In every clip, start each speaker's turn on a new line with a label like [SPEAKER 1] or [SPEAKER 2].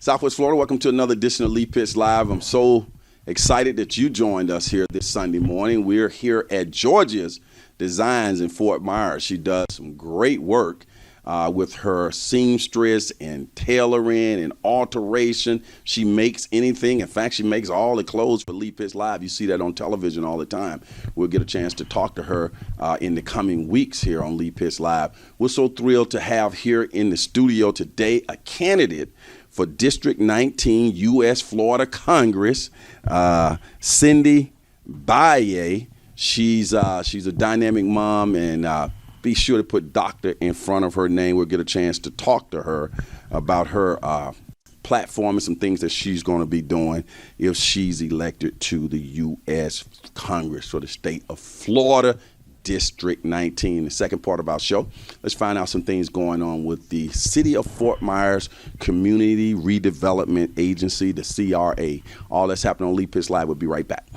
[SPEAKER 1] Southwest Florida, welcome to another edition of Lee Pitts Live. I'm so excited that you joined us here this Sunday morning. We're here at Georgia's Designs in Fort Myers. She does some great work with her seamstress and tailoring and alteration. She makes anything. In fact, she makes all the clothes for Lee Pitts Live. You see that on television all the time. We'll get a chance to talk to her in the coming weeks here on Lee Pitts Live. We're so thrilled to have here in the studio today a candidate for District 19 US Florida Congress, Cindy Banyai. She's a dynamic mom, and be sure to put doctor in front of her name. We'll get a chance to talk to her about her platform and some things that she's going to be doing if she's elected to the U.S. Congress for the state of Florida, District 19. The second part of our show, let's find out some things going on with the City of Fort Myers Community Redevelopment Agency, the CRA. All that's happening on Lee Pitts Live. We'll be right back.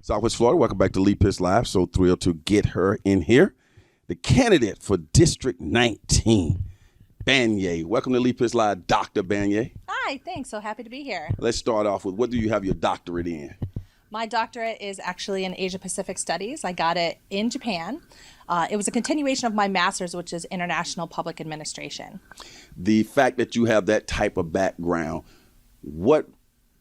[SPEAKER 1] Southwest Florida, welcome back to Lee Pitts Live. So thrilled to get her in here. The candidate for District 19, Banyai. Welcome to Lee Pitts Live, Dr. Banyai.
[SPEAKER 2] Hi, thanks. So happy to be here.
[SPEAKER 1] Let's start off with, what do you have your doctorate in?
[SPEAKER 2] My doctorate is actually in Asia Pacific Studies. I got it in Japan. It was a continuation of my master's, which is International Public Administration.
[SPEAKER 1] The fact that you have that type of background, what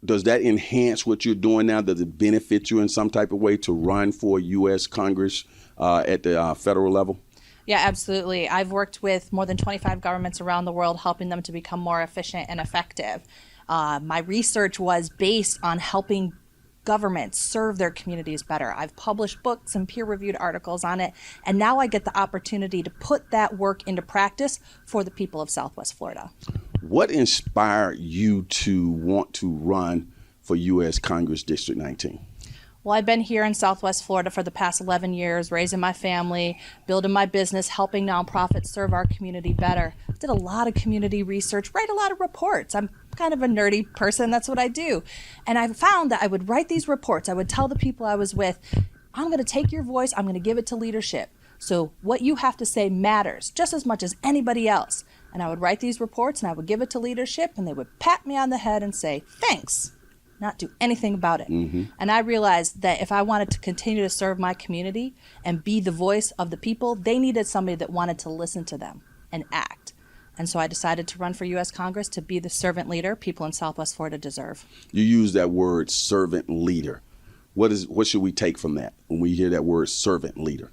[SPEAKER 1] does that enhance what you're doing now? Does it benefit you in some type of way to run for U.S. Congress at the federal level?
[SPEAKER 2] Yeah, absolutely. I've worked with more than 25 governments around the world, helping them to become more efficient and effective. My research was based on helping governments serve their communities better. I've published books and peer-reviewed articles on it, and now I get the opportunity to put that work into practice for the people of Southwest Florida. What
[SPEAKER 1] inspired you to want to run for U.S. Congress District 19?
[SPEAKER 2] Well, I've been here in Southwest Florida for the past 11 years, raising my family, building my business, helping nonprofits serve our community better. I did a lot of community research, write a lot of reports. I'm kind of a nerdy person. That's what I do. And I found that I would write these reports. I would tell the people I was with, I'm going to take your voice, I'm going to give it to leadership. So what you have to say matters just as much as anybody else. And I would write these reports and I would give it to leadership, and they would pat me on the head and say, thanks, not do anything about it. Mm-hmm. And I realized that if I wanted to continue to serve my community and be the voice of the people, they needed somebody that wanted to listen to them and act. And so I decided to run for U.S. Congress to be the servant leader people in Southwest Florida deserve.
[SPEAKER 1] You use that word, servant leader. What should we take from that when we hear that word, servant leader?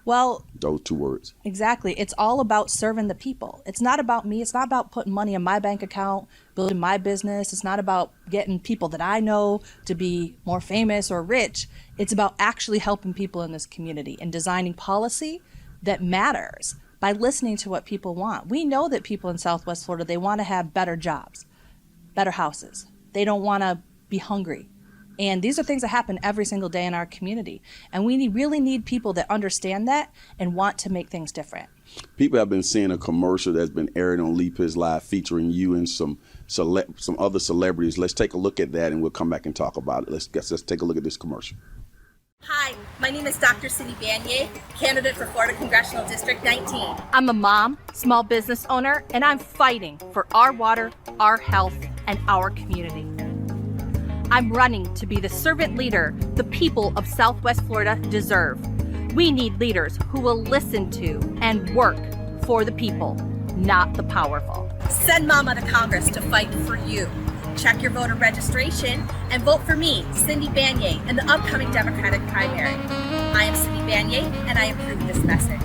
[SPEAKER 2] Well,
[SPEAKER 1] those two words.
[SPEAKER 2] Exactly. It's all about serving the people. It's not about me. It's not about putting money in my bank account, building my business. It's not about getting people that I know to be more famous or rich. It's about actually helping people in this community and designing policy that matters by listening to what people want. We know that people in Southwest Florida, they want to have better jobs, better houses. They don't want to be hungry. And these are things that happen every single day in our community. And we really need people that understand that and want to make things different.
[SPEAKER 1] People have been seeing a commercial that's been aired on Lee Pitts Live featuring you and some other celebrities. Let's take a look at that and we'll come back and talk about it. Let's take a look at this commercial.
[SPEAKER 3] Hi, my name is Dr. Cindy Banyai, candidate for Florida Congressional District 19.
[SPEAKER 2] I'm a mom, small business owner, and I'm fighting for our water, our health, and our community. I'm running to be the servant leader the people of Southwest Florida deserve. We need leaders who will listen to and work for the people, not the powerful.
[SPEAKER 3] Send Mama to Congress to fight for you. Check your voter registration and vote for me, Cindy Banyai, in the upcoming Democratic primary. I am Cindy Banyai, and I approve this message.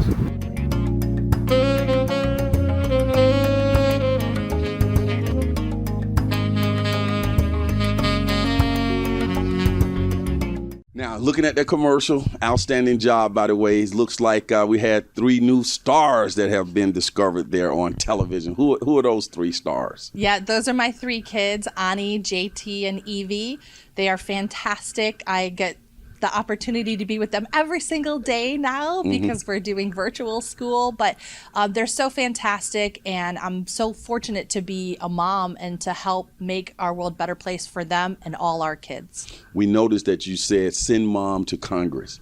[SPEAKER 1] Now, looking at that commercial, outstanding job, by the way. It looks like we had 3 new stars that have been discovered there on television. Who are those 3 stars?
[SPEAKER 2] Yeah, those are my 3 kids, Ani, JT, and Evie. They are fantastic. I get the opportunity to be with them every single day now because we're doing virtual school, but they're so fantastic, and I'm so fortunate to be a mom and to help make our world a better place for them and all our kids.
[SPEAKER 1] We noticed that you said send mom to Congress.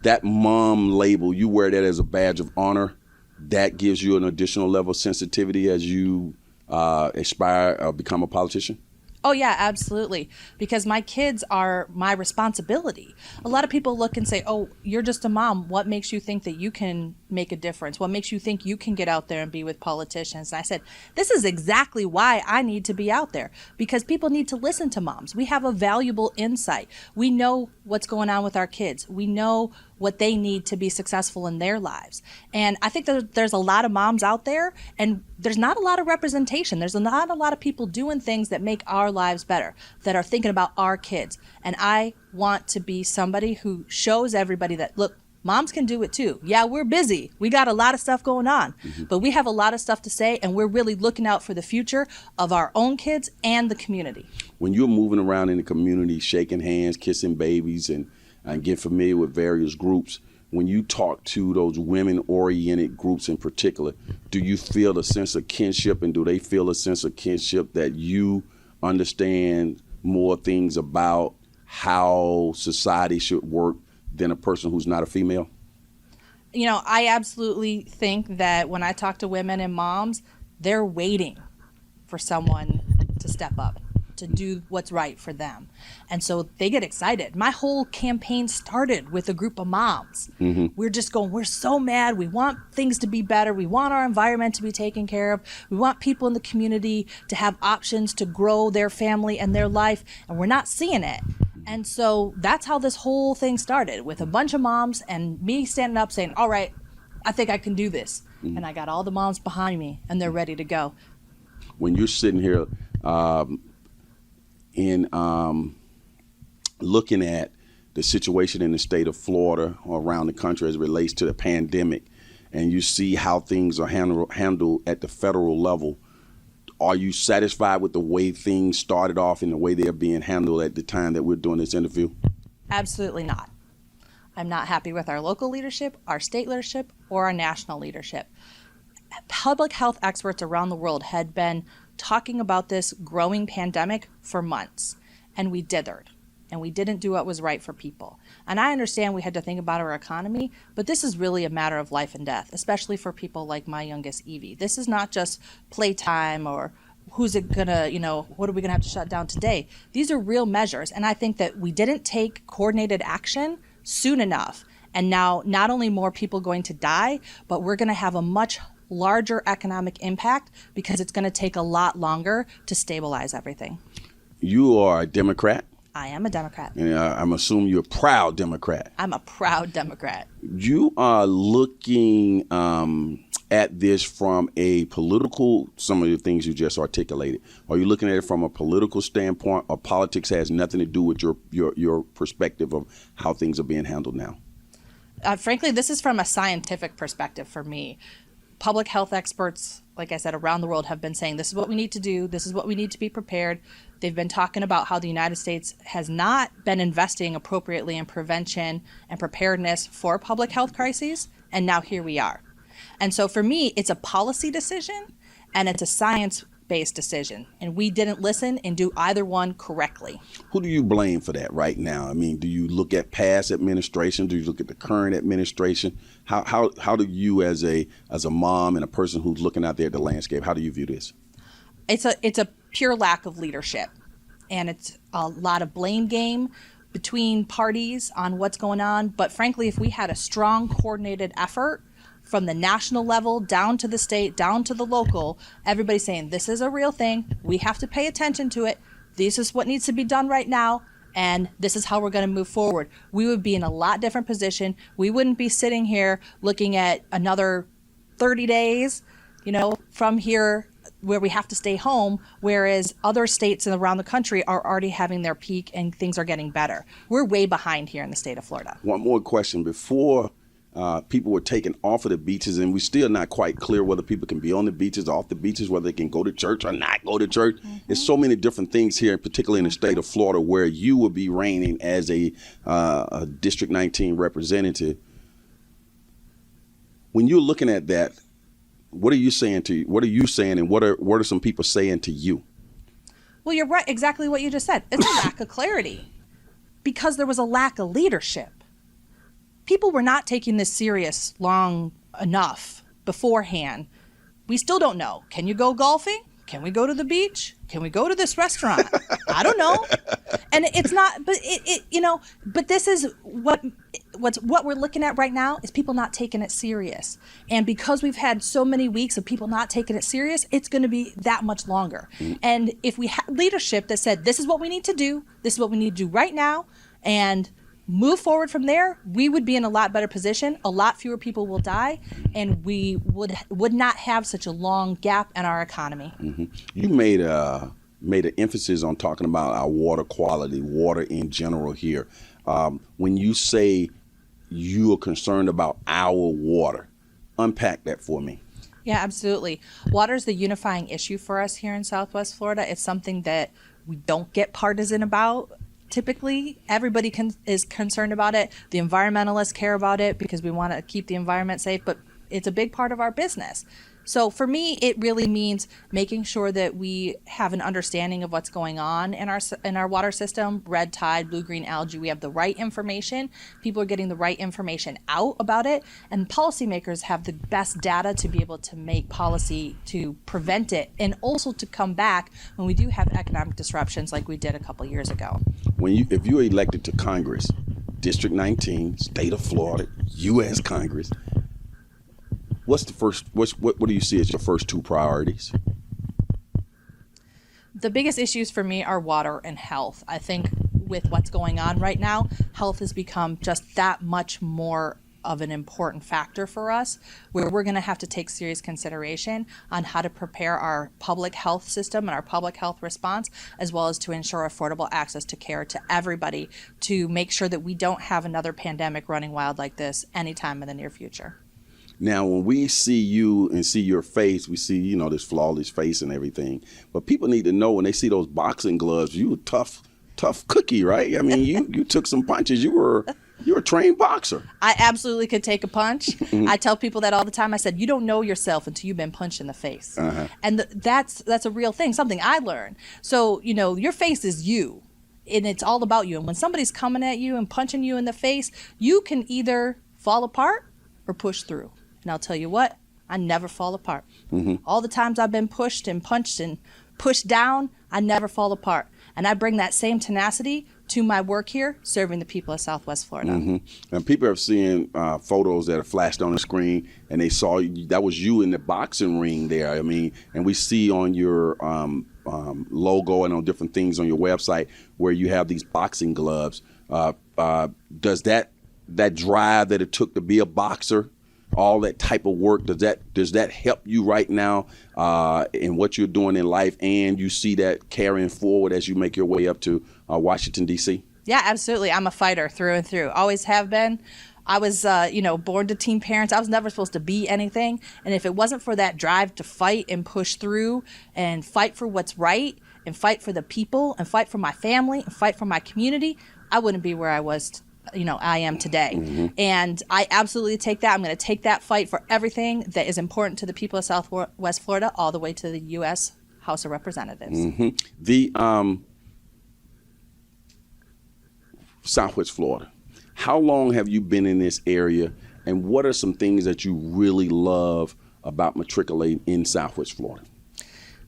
[SPEAKER 1] That mom label, you wear that as a badge of honor. That gives you an additional level of sensitivity as you aspire become a politician?
[SPEAKER 2] Oh, yeah, absolutely. Because my kids are my responsibility. A lot of people look and say, oh, you're just a mom. What makes you think that you can make a difference? What makes you think you can get out there and be with politicians? And I said, this is exactly why I need to be out there, because people need to listen to moms. We have a valuable insight. We know what's going on with our kids. We know what they need to be successful in their lives. And I think that there's a lot of moms out there, and there's not a lot of representation. There's not a lot of people doing things that make our lives better, that are thinking about our kids. And I want to be somebody who shows everybody that, look, moms can do it too. Yeah, we're busy. We got a lot of stuff going on, but we have a lot of stuff to say, and we're really looking out for the future of our own kids and the community.
[SPEAKER 1] When you're moving around in the community, shaking hands, kissing babies, and get familiar with various groups, when you talk to those women-oriented groups in particular, do you feel a sense of kinship, and do they feel a sense of kinship that you understand more things about how society should work than a person who's not a female?
[SPEAKER 2] You know, I absolutely think that when I talk to women and moms, they're waiting for someone to step up, to do what's right for them. And so they get excited. My whole campaign started with a group of moms. We're just going, we're so mad. We want things to be better. We want our environment to be taken care of. We want people in the community to have options to grow their family and their life, and we're not seeing it. And so that's how this whole thing started, with a bunch of moms and me standing up saying, all right, I think I can do this. And I got all the moms behind me, and they're ready to go.
[SPEAKER 1] When you're sitting here looking at the situation in the state of Florida or around the country as it relates to the pandemic, and you see how things are handled at the federal level, are you satisfied with the way things started off and the way they're being handled at the time that we're doing this interview?
[SPEAKER 2] Absolutely not. I'm not happy with our local leadership, our state leadership, or our national leadership. Public health experts around the world had been talking about this growing pandemic for months, and we dithered, and we didn't do what was right for people. And I understand we had to think about our economy, but this is really a matter of life and death, especially for people like my youngest Evie. This is not just playtime or who's it gonna, what are we gonna have to shut down today? These are real measures, and I think that we didn't take coordinated action soon enough. And now not only more people going to die, but we're gonna have a much larger economic impact because it's gonna take a lot longer to stabilize everything.
[SPEAKER 1] You are a Democrat.
[SPEAKER 2] I am a Democrat.
[SPEAKER 1] And I'm assuming you're a proud Democrat.
[SPEAKER 2] I'm a proud Democrat.
[SPEAKER 1] You are looking at this from a political, some of the things you just articulated. Are you looking at it from a political standpoint, or politics has nothing to do with your perspective of how things are being handled now?
[SPEAKER 2] Frankly, this is from a scientific perspective for me. Public health experts, like I said, around the world have been saying this is what we need to do. This is what we need to be prepared. They've been talking about how the United States has not been investing appropriately in prevention and preparedness for public health crises. And now here we are. And so for me, it's a policy decision and it's a science-based decision. And we didn't listen and do either one correctly.
[SPEAKER 1] Who do you blame for that right now? I mean, do you look at past administration? Do you look at the current administration? How do you, as a mom and a person who's looking out there at the landscape, how do you view this?
[SPEAKER 2] It's a pure lack of leadership, and it's a lot of blame game between parties on what's going on. But frankly, if we had a strong coordinated effort from the national level down to the state, down to the local, everybody saying this is a real thing, we have to pay attention to it, this is what needs to be done right now, and this is how we're going to move forward, we would be in a lot different position. We wouldn't be sitting here looking at another 30 days, from here where we have to stay home, whereas other states around the country are already having their peak and things are getting better. We're way behind here in the state of Florida.
[SPEAKER 1] One more question. Before people were taken off of the beaches, and we're still not quite clear whether people can be on the beaches, off the beaches, whether they can go to church or not go to church. There's so many different things here, particularly in the state of Florida, where you will be reigning as a District 19 representative. When you're looking at that, what are you saying to you? What are you saying, and what are some people saying to you?
[SPEAKER 2] Well, you're right. Exactly what you just said. It's a lack of clarity because there was a lack of leadership. People were not taking this serious long enough beforehand. We still don't know. Can you go golfing? Can we go to the beach? Can we go to this restaurant? I don't know. And it's not, but but this is what we're looking at right now is people not taking it serious. And because we've had so many weeks of people not taking it serious, it's going to be that much longer. And if we had leadership that said, this is what we need to do, this is what we need to do right now, and move forward from there, we would be in a lot better position. A lot fewer people will die, and we would not have such a long gap in our economy.
[SPEAKER 1] You made an emphasis on talking about our water quality, water in general here. When you say you are concerned about our water, unpack that for me.
[SPEAKER 2] Yeah, absolutely. Water is the unifying issue for us here in Southwest Florida. It's something that we don't get partisan about. Typically, everybody is concerned about it. The environmentalists care about it because we want to keep the environment safe, but it's a big part of our business. So for me, it really means making sure that we have an understanding of what's going on in our water system, red tide, blue-green algae. We have the right information. People are getting the right information out about it, and policymakers have the best data to be able to make policy to prevent it and also to come back when we do have economic disruptions like we did a couple years ago.
[SPEAKER 1] If you're elected to Congress, District 19, state of Florida, US Congress, what do you see as your first two priorities?
[SPEAKER 2] The biggest issues for me are water and health. I think with what's going on right now, health has become just that much more of an important factor for us, where we're going to have to take serious consideration on how to prepare our public health system and our public health response, as well as to ensure affordable access to care to everybody, to make sure that we don't have another pandemic running wild like this anytime in the near future.
[SPEAKER 1] Now, when we see you and see your face, we see, this flawless face and everything. But people need to know when they see those boxing gloves, you a tough cookie, right? I mean, you took some punches. You're a trained boxer.
[SPEAKER 2] I absolutely could take a punch. I tell people that all the time. I said, you don't know yourself until you've been punched in the face. And that's a real thing, something I learned. So, your face is you, and it's all about you. And when somebody's coming at you and punching you in the face, you can either fall apart or push through. And I'll tell you what, I never fall apart. All the times I've been pushed and punched and pushed down, I never fall apart. And I bring that same tenacity to my work here, serving the people of Southwest Florida.
[SPEAKER 1] And people have seen photos that are flashed on the screen, and they saw that was you in the boxing ring there. I mean, and we see on your logo and on different things on your website where you have these boxing gloves. Does that drive that it took to be a boxer, all that type of work, does that help you right now in what you're doing in life, and you see that carrying forward as you make your way up to Washington, D.C.?
[SPEAKER 2] Yeah, absolutely. I'm a fighter through and through. Always have been. I was, born to teen parents. I was never supposed to be anything. And if it wasn't for that drive to fight and push through and fight for what's right and fight for the people and fight for my family and fight for my community, I wouldn't be where I was I am today. And I absolutely take that. I'm going to take that fight for everything that is important to the people of Southwest Florida, all the way to the U.S. House of Representatives.
[SPEAKER 1] The Southwest Florida, how long have you been in this area, and what are some things that you really love about matriculating in Southwest Florida?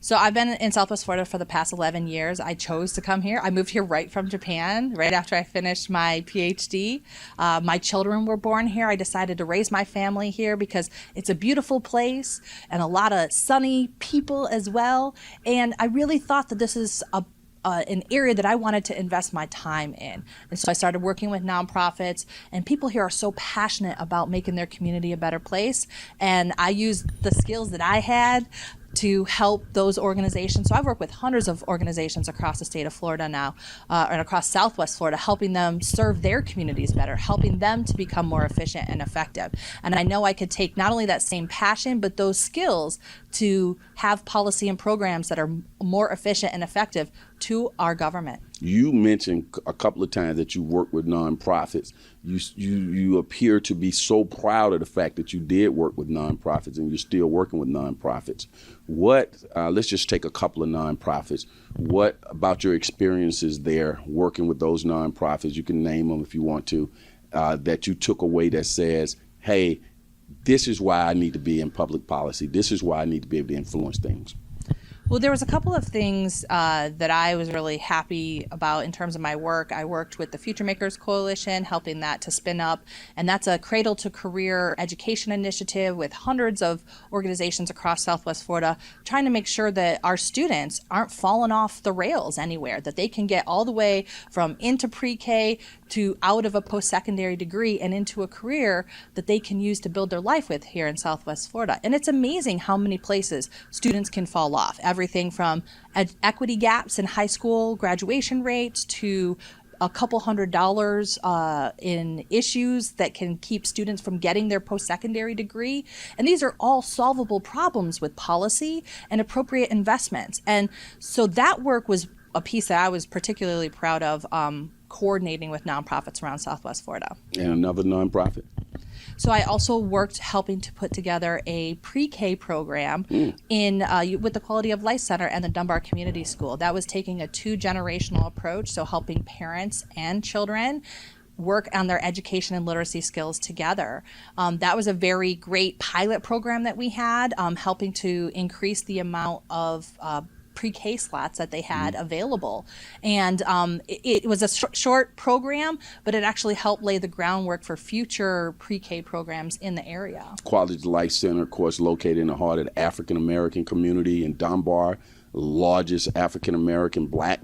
[SPEAKER 2] So I've been in Southwest Florida for the past 11 years. I chose to come here. I moved here right from Japan, right after I finished my PhD. My children were born here. I decided to raise my family here because it's a beautiful place and a lot of sunny people as well. And I really thought that this is an area that I wanted to invest my time in. And so I started working with nonprofits, and people here are so passionate about making their community a better place. And I used the skills that I had to help those organizations. So I've worked with hundreds of organizations across the state of Florida now, and across Southwest Florida, helping them serve their communities better, helping them to become more efficient and effective. And I know I could take not only that same passion, but those skills to have policy and programs that are more efficient and effective to our government.
[SPEAKER 1] You mentioned a couple of times that you work with nonprofits. You appear to be so proud of the fact that you did work with nonprofits, and you're still working with nonprofits. Let's just take a couple of nonprofits. What about your experiences there working with those nonprofits, you can name them if you want to, that you took away that says, hey, this is why I need to be in public policy. This is why I need to be able to influence things?
[SPEAKER 2] Well, there was a couple of things that I was really happy about in terms of my work. I worked with the Future Makers Coalition, helping that to spin up, and that's a cradle to career education initiative with hundreds of organizations across Southwest Florida, trying to make sure that our students aren't falling off the rails anywhere, that they can get all the way from into pre-K to out of a post-secondary degree and into a career that they can use to build their life with here in Southwest Florida. And it's amazing how many places students can fall off. Everything from equity gaps in high school graduation rates to a couple $100 in issues that can keep students from getting their post-secondary degree. And these are all solvable problems with policy and appropriate investments. And so that work was a piece that I was particularly proud of, coordinating with nonprofits around Southwest Florida.
[SPEAKER 1] And another nonprofit?
[SPEAKER 2] So I also worked helping to put together a pre-K program with the Quality of Life Center and the Dunbar Community School. That was taking a 2-generational approach, so helping parents and children work on their education and literacy skills together. That was a very great pilot program that we had, helping to increase the amount of pre-K slots that they had available. And it was a short program, but it actually helped lay the groundwork for future pre-K programs in the area. Quality
[SPEAKER 1] of Life Center, of course, located in the heart of the African-American community in Dunbar, largest African-American black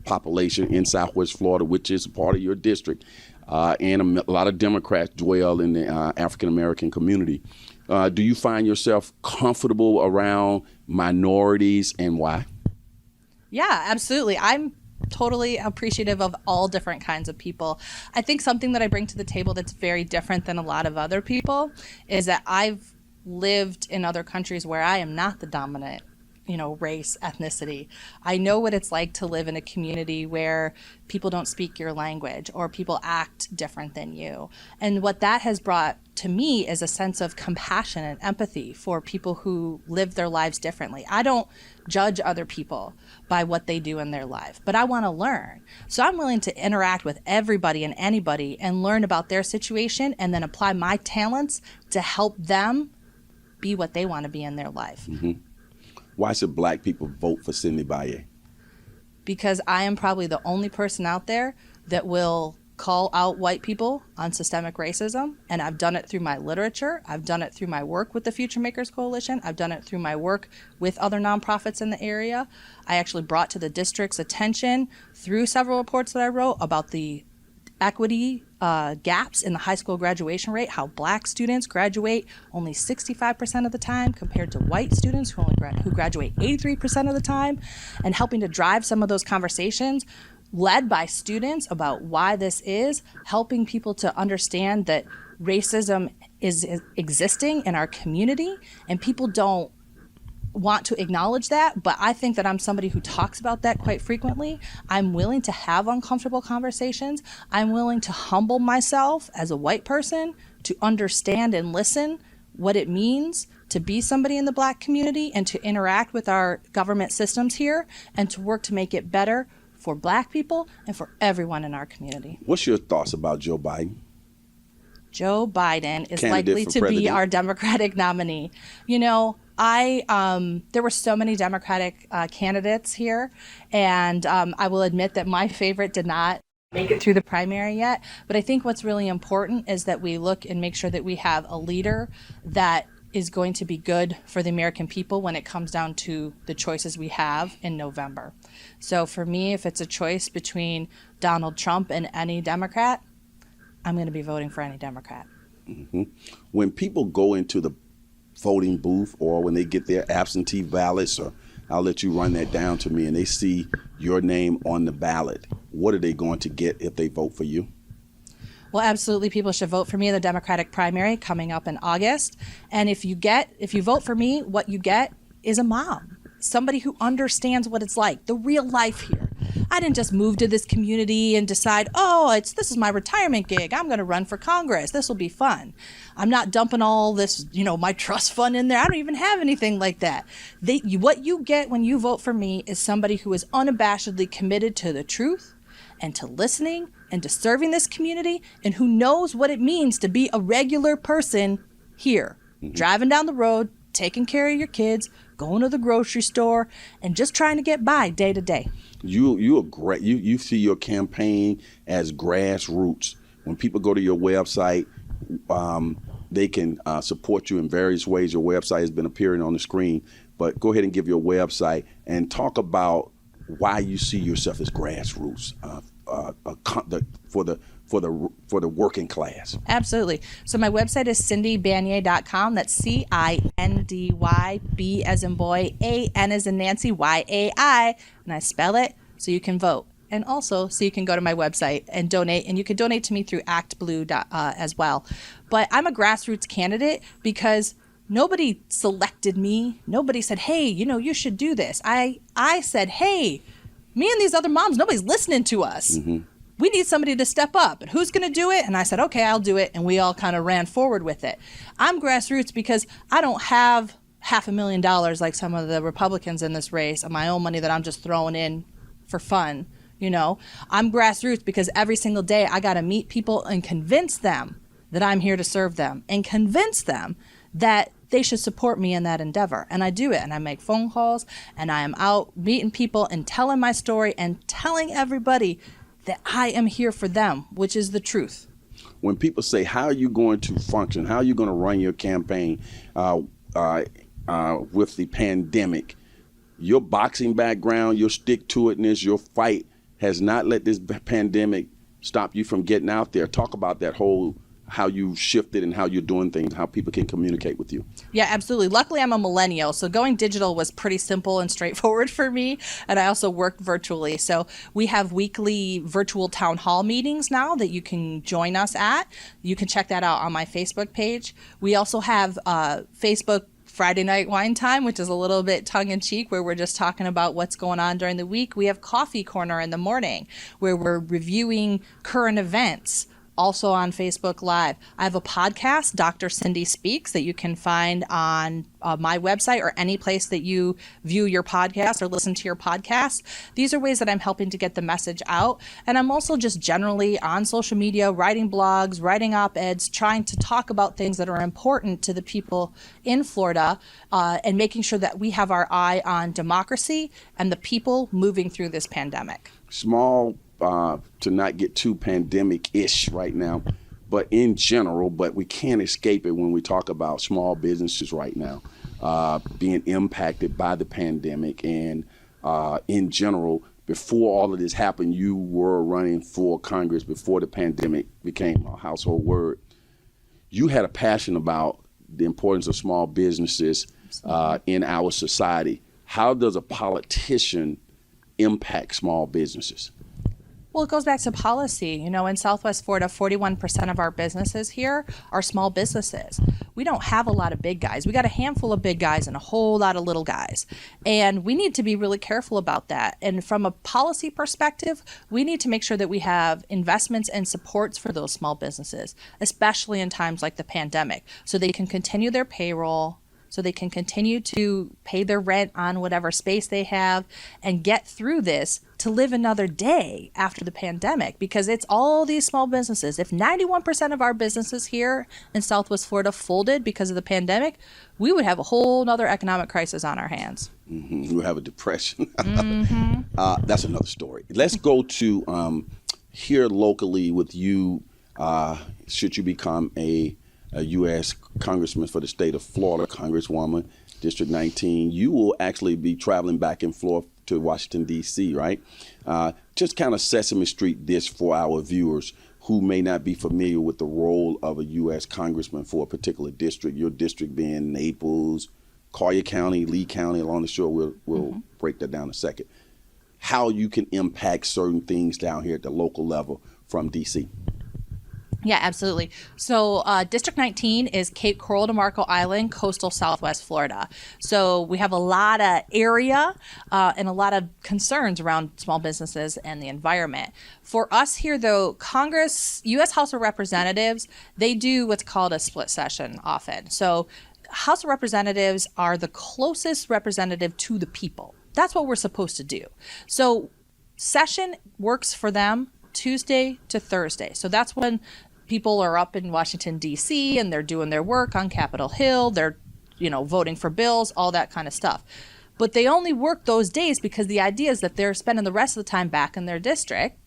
[SPEAKER 1] population in Southwest Florida, which is part of your district. And a lot of Democrats dwell in the African-American community. Do you find yourself comfortable around minorities, and why?
[SPEAKER 2] Yeah, absolutely. I'm totally appreciative of all different kinds of people. I think something that I bring to the table that's very different than a lot of other people is that I've lived in other countries where I am not the dominant race, ethnicity. I know what it's like to live in a community where people don't speak your language or people act different than you. And what that has brought to me is a sense of compassion and empathy for people who live their lives differently. I don't judge other people by what they do in their life, but I want to learn. So I'm willing to interact with everybody and anybody and learn about their situation and then apply my talents to help them be what they want to be in their life.
[SPEAKER 1] Mm-hmm. Why should black people vote for Cindy Banyai?
[SPEAKER 2] Because I am probably the only person out there that will call out white people on systemic racism, and I've done it through my literature. I've done it through my work with the Future Makers Coalition. I've done it through my work with other nonprofits in the area. I actually brought to the district's attention through several reports that I wrote about the equity gaps in the high school graduation rate, how black students graduate only 65% of the time compared to white students who graduate 83% of the time, and helping to drive some of those conversations led by students about why this is, helping people to understand that racism is existing in our community and people don't want to acknowledge that, but I think that I'm somebody who talks about that quite frequently. I'm willing to have uncomfortable conversations. I'm willing to humble myself as a white person to understand and listen what it means to be somebody in the black community and to interact with our government systems here and to work to make it better for black people and for everyone in our community.
[SPEAKER 1] What's your thoughts about Joe Biden?
[SPEAKER 2] Joe Biden is
[SPEAKER 1] Candidate
[SPEAKER 2] likely to
[SPEAKER 1] president.
[SPEAKER 2] be our Democratic nominee. There were so many Democratic candidates here, and I will admit that my favorite did not make it through the primary yet. But I think what's really important is that we look and make sure that we have a leader that is going to be good for the American people when it comes down to the choices we have in November. So for me, if it's a choice between Donald Trump and any Democrat, I'm going to be voting for any Democrat.
[SPEAKER 1] Mm-hmm. When people go into the voting booth or when they get their absentee ballots, or I'll let you run that down to me, and they see your name on the ballot, what are they going to get if they vote for you?
[SPEAKER 2] Well, absolutely, people should vote for me in the Democratic primary coming up in August. And if you vote for me, what you get is a mom, somebody who understands what it's like, the real life here. I didn't just move to this community and decide, this is my retirement gig. I'm going to run for Congress. This will be fun. I'm not dumping all this, my trust fund in there. I don't even have anything like that. What you get when you vote for me is somebody who is unabashedly committed to the truth and to listening and to serving this community and who knows what it means to be a regular person here, driving down the road, taking care of your kids, going to the grocery store, and just trying to get by day to day.
[SPEAKER 1] You are great. You see your campaign as grassroots. When people go to your website, they can support you in various ways. Your website has been appearing on the screen, but go ahead and give your website and talk about why you see yourself as grassroots for the working class.
[SPEAKER 2] Absolutely. So my website is cindybanyai.com. That's CINDY, B as in boy, AN as in Nancy, YAI, and I spell it so you can vote. And also so you can go to my website and donate, and you can donate to me through ActBlue as well. But I'm a grassroots candidate because nobody selected me. Nobody said, hey, you should do this. I said, hey, me and these other moms, nobody's listening to us. Mm-hmm. We need somebody to step up. And who's going to do it? And I said, okay, I'll do it. And we all kind of ran forward with it. I'm grassroots because I don't have $500,000 like some of the Republicans in this race of my own money that I'm just throwing in for fun. I'm grassroots because every single day I got to meet people and convince them that I'm here to serve them and convince them that they should support me in that endeavor. And I do it, and I make phone calls, and I am out meeting people and telling my story and telling everybody that I am here for them, which is the truth.
[SPEAKER 1] When people say, how are you going to function? How are you going to run your campaign with the pandemic? Your boxing background, your stick-to-itness, your fight has not let this pandemic stop you from getting out there. Talk about that whole, how you shifted and how you're doing things, how people can communicate with you.
[SPEAKER 2] Yeah, absolutely. Luckily, I'm a millennial, so going digital was pretty simple and straightforward for me, and I also work virtually. So we have weekly virtual town hall meetings now that you can join us at. You can check that out on my Facebook page. We also have Facebook Friday Night Wine Time, which is a little bit tongue-in-cheek, where we're just talking about what's going on during the week. We have Coffee Corner in the morning, where we're reviewing current events, also on Facebook Live. I have a podcast, Dr. Cindy Speaks, that you can find on my website or any place that you view your podcast or listen to your podcast. These are ways that I'm helping to get the message out. And I'm also just generally on social media, writing blogs, writing op-eds, trying to talk about things that are important to the people in Florida, and making sure that we have our eye on democracy and the people moving through this pandemic.
[SPEAKER 1] Small, to not get too pandemic-ish right now, but in general, but we can't escape it when we talk about small businesses right now being impacted by the pandemic. And in general, before all of this happened, you were running for Congress before the pandemic became a household word. You had a passion about the importance of small businesses in our society. How does a politician impact small businesses?
[SPEAKER 2] Well, it goes back to policy. In Southwest Florida, 41% of our businesses here are small businesses. We don't have a lot of big guys. We got a handful of big guys and a whole lot of little guys. And we need to be really careful about that. And from a policy perspective, we need to make sure that we have investments and supports for those small businesses, especially in times like the pandemic, so they can continue their payroll, so they can continue to pay their rent on whatever space they have and get through this to live another day after the pandemic, because it's all these small businesses. If 91% of our businesses here in Southwest Florida folded because of the pandemic, we would have a whole nother economic crisis on our hands.
[SPEAKER 1] Mm-hmm. We would have a depression. Mm-hmm. That's another story. Let's go to here locally with you. Should you become a US Congressman for the state of Florida, Congresswoman, District 19, you will actually be traveling back and forth to Washington, D.C., right? Just kind of Sesame Street this for our viewers who may not be familiar with the role of a U.S. Congressman for a particular district, your district being Naples, Collier County, Lee County, along the shore. We'll break that down in a second. How you can impact certain things down here at the local level from D.C.
[SPEAKER 2] Yeah, absolutely. So District 19 is Cape Coral DeMarco Island, coastal Southwest Florida. So we have a lot of area and a lot of concerns around small businesses and the environment. For us here, though, Congress, U.S. House of Representatives, they do what's called a split session often. So House of Representatives are the closest representative to the people. That's what we're supposed to do. So session works for them Tuesday to Thursday. So that's when people are up in Washington, D.C., and they're doing their work on Capitol Hill. They're voting for bills, all that kind of stuff. But they only work those days because the idea is that they're spending the rest of the time back in their district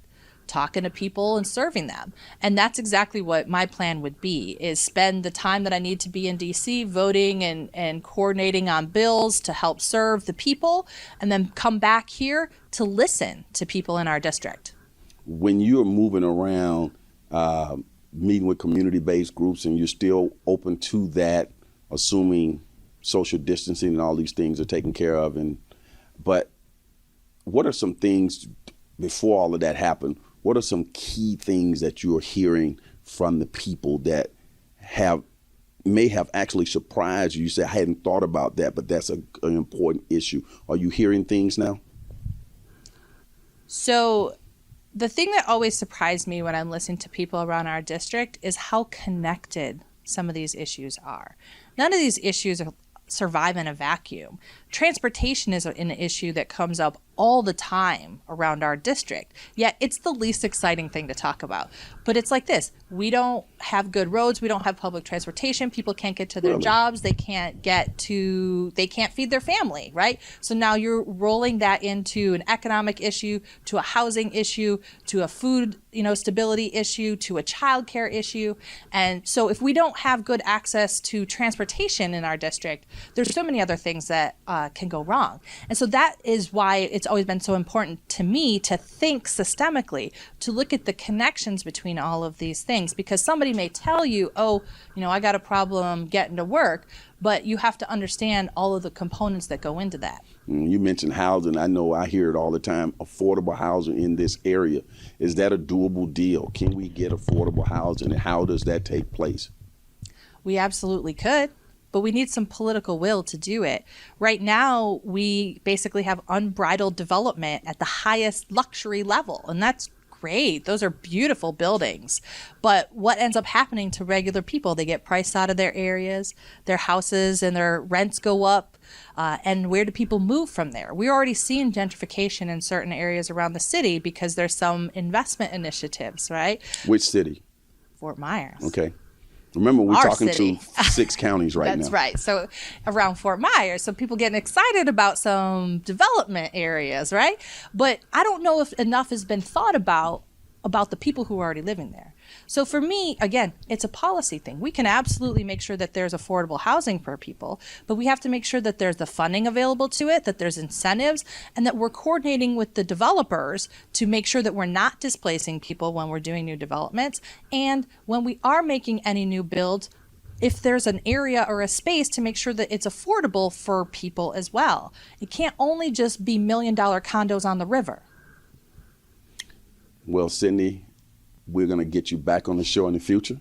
[SPEAKER 2] talking to people and serving them. And that's exactly what my plan would be, is spend the time that I need to be in DC voting and coordinating on bills to help serve the people, and then come back here to listen to people in our district.
[SPEAKER 1] When you're moving around, meeting with community-based groups, and you're still open to that, assuming social distancing and all these things are taken care of, but what are some things before all of that happened? What are some key things that you're hearing from the people that may have actually surprised you? You say, I hadn't thought about that, but that's an important issue. Are you hearing things now?
[SPEAKER 2] So the thing that always surprised me when I'm listening to people around our district is how connected some of these issues are. None of these issues survive in a vacuum. Transportation is an issue that comes up all the time around our district, yet it's the least exciting thing to talk about. But it's like this: we don't have good roads, we don't have public transportation, people can't get to their jobs, they can't feed their family, right? So now you're rolling that into an economic issue, to a housing issue, to a food stability issue, to a childcare issue. And so if we don't have good access to transportation in our district, there's so many other things that can go wrong. And so that is why it's always been so important to me to think systemically, to look at the connections between all of these things, because somebody may tell you, I got a problem getting to work, but you have to understand all of the components that go into that.
[SPEAKER 1] You mentioned housing. I know I hear it all the time, affordable housing in this area. Is that a doable deal? Can we get affordable housing, and how does that take place?
[SPEAKER 2] We absolutely could, but we need some political will to do it. Right now, we basically have unbridled development at the highest luxury level, and that's great. Those are beautiful buildings. But what ends up happening to regular people? They get priced out of their areas, their houses and their rents go up. And where do people move from there? We're already seeing gentrification in certain areas around the city because there's some investment initiatives, right?
[SPEAKER 1] Which city?
[SPEAKER 2] Fort Myers.
[SPEAKER 1] Okay. Remember, we're talking
[SPEAKER 2] city.
[SPEAKER 1] to 6 counties right now.
[SPEAKER 2] That's right. So around Fort Myers, so people getting excited about some development areas, right? But I don't know if enough has been thought about the people who are already living there. So for me, again, it's a policy thing. We can absolutely make sure that there's affordable housing for people, but we have to make sure that there's the funding available to it, that there's incentives, and that we're coordinating with the developers to make sure that we're not displacing people when we're doing new developments. And when we are making any new builds, if there's an area or a space, to make sure that it's affordable for people as well. It can't only just be $1 million condos on the river.
[SPEAKER 1] Well, Sydney, we're going to get you back on the show in the future.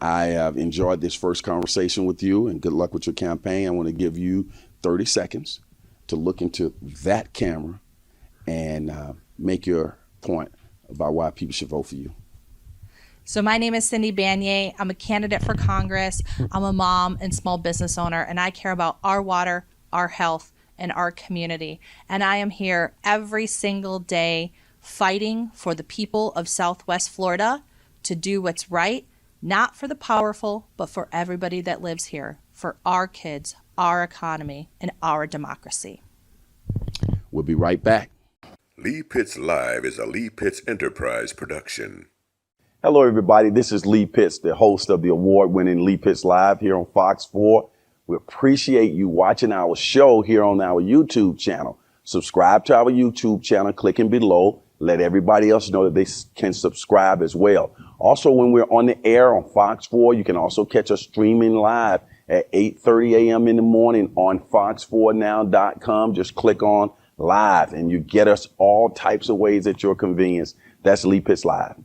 [SPEAKER 1] I have enjoyed this first conversation with you, and good luck with your campaign. I want to give you 30 seconds to look into that camera and make your point about why people should vote for you.
[SPEAKER 2] So my name is Cindy Banyai. I'm a candidate for Congress. I'm a mom and small business owner, and I care about our water, our health, and our community. And I am here every single day fighting for the people of Southwest Florida to do what's right, not for the powerful, but for everybody that lives here, for our kids, our economy, and our democracy.
[SPEAKER 1] We'll be right back.
[SPEAKER 4] Lee Pitts Live is a Lee Pitts Enterprise production.
[SPEAKER 1] Hello, everybody. This is Lee Pitts, the host of the award-winning Lee Pitts Live here on Fox 4. We appreciate you watching our show here on our YouTube channel. Subscribe to our YouTube channel, clicking below. Let everybody else know that they can subscribe as well. Also, when we're on the air on Fox 4, you can also catch us streaming live at 8:30 a.m. in the morning on fox4now.com. Just click on live and you get us all types of ways at your convenience. That's Lee Pitts Live.